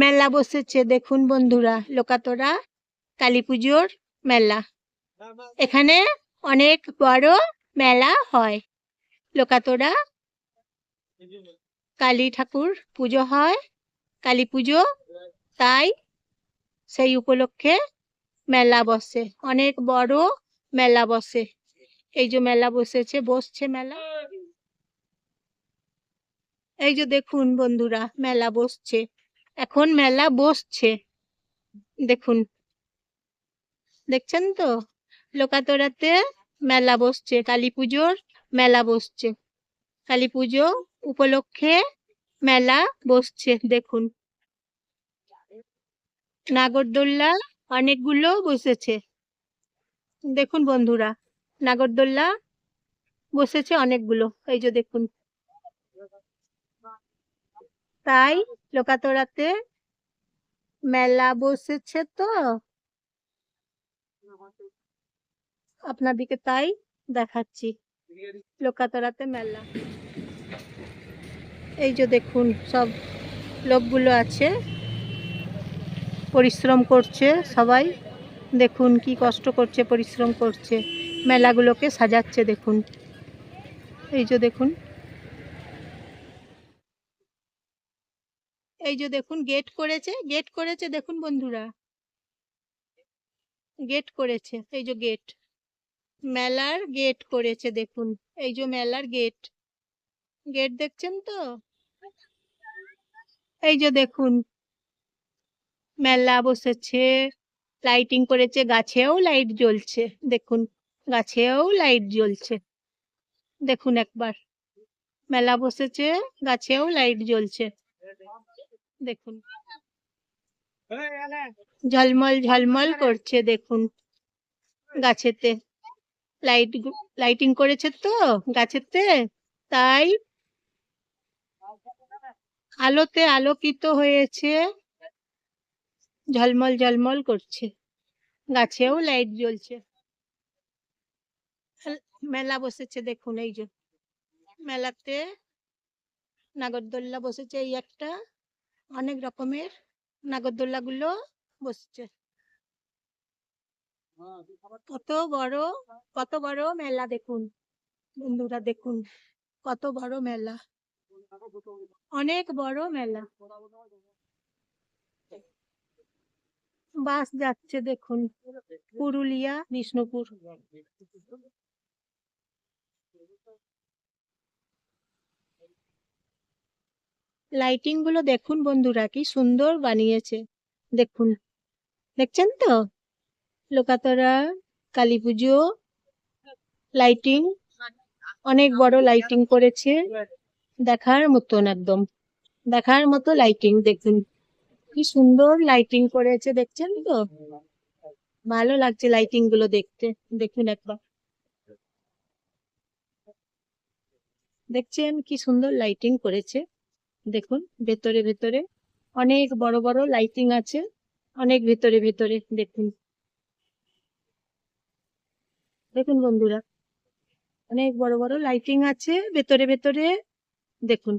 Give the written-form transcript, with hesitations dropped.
মেলা বসেছে দেখুন বন্ধুরা, লোকাতরা কালী পুজোর মেলা। এখানে অনেক বড় মেলা হয়। লোকাতরা কালী ঠাকুর পুজো হয়, কালী পুজো, তাই সেই উপলক্ষে মেলা বসে, অনেক বড় মেলা বসে। এই যে মেলা বসছে মেলা, এই যে দেখুন বন্ধুরা মেলা বসছে, এখন মেলা বসছে দেখুন, দেখছেন তো? লোকাতরাতে মেলা বসছে, কালী পুজোর মেলা বসছে, কালী পুজো উপলক্ষে মেলা বসছে দেখুন। নাগরদোল্লা অনেকগুলো বসেছে দেখুন বন্ধুরা, নাগরদোল্লা বসেছে অনেকগুলো, এই যে দেখুন। তাই লোকাতরাতে মেলা বসেছে তো আপনাদেরকে তাই দেখাচ্ছি, লোকাতরাতে মেলা। এই যে দেখুন সব লোকগুলো আছে, পরিশ্রম করছে সবাই, দেখুন কি কষ্ট করছে, পরিশ্রম করছে, মেলাগুলোকে সাজাচ্ছে দেখুন। এই যে দেখুন, এই যে দেখুন গেট করেছে দেখুন বন্ধুরা, গেট করেছে, এই যে গেট, মেলার গেট করেছে দেখুন, এই যে মেলার গেট, গেট দেখছেন তো? এই যে দেখুন মেলা বসেছে, লাইটিং করেছে, গাছেও লাইট জ্বলছে দেখুন, গাছেও লাইট জ্বলছে দেখুন একবার, মেলা বসেছে, গাছেও লাইট জ্বলছে দেখুন, ঝলমল ঝলমল করছে দেখুন, গাছেতে লাইটিং করেছে তো গাছেতে, তাই আলোতে আলোকিত হয়েছে, ঝলমল ঝলমল করছে, গাছেও লাইট জ্বলছে। মেলা বসেছে দেখুন, এই যে মেলাতে নাগরদোল্লা বসেছে, এই একটা, অনেক রকমের নাগরদোল্লা গুলো বসছে। কত বড় মেলা দেখুন বন্ধুরা, দেখুন কত বড় মেলা, অনেক বড় মেলা। বাস যাচ্ছে দেখুন, পুরুলিয়া বিষ্ণুপুর। লাইটিং গুলো দেখুন বন্ধুরা, কি সুন্দর বানিয়েছে দেখুন, দেখছেন তো? লোকাতরা কালী পুজো লাইটিং, অনেক বড় লাইটিং করেছে, দেখার মতন, একদম দেখার মতো লাইটিং দেখুন, কি সুন্দর লাইটিং করেছে, দেখছেন তো? ভালো লাগছে লাইটিং গুলো দেখতে, দেখুন একবার, দেখছেন কি সুন্দর লাইটিং করেছে দেখুন, ভেতরে ভেতরে অনেক বড় বড় লাইটিং আছে, অনেক ভেতরে ভেতরে দেখুন, দেখুন বন্ধুরা অনেক বড় বড় লাইটিং আছে ভেতরে ভেতরে দেখুন।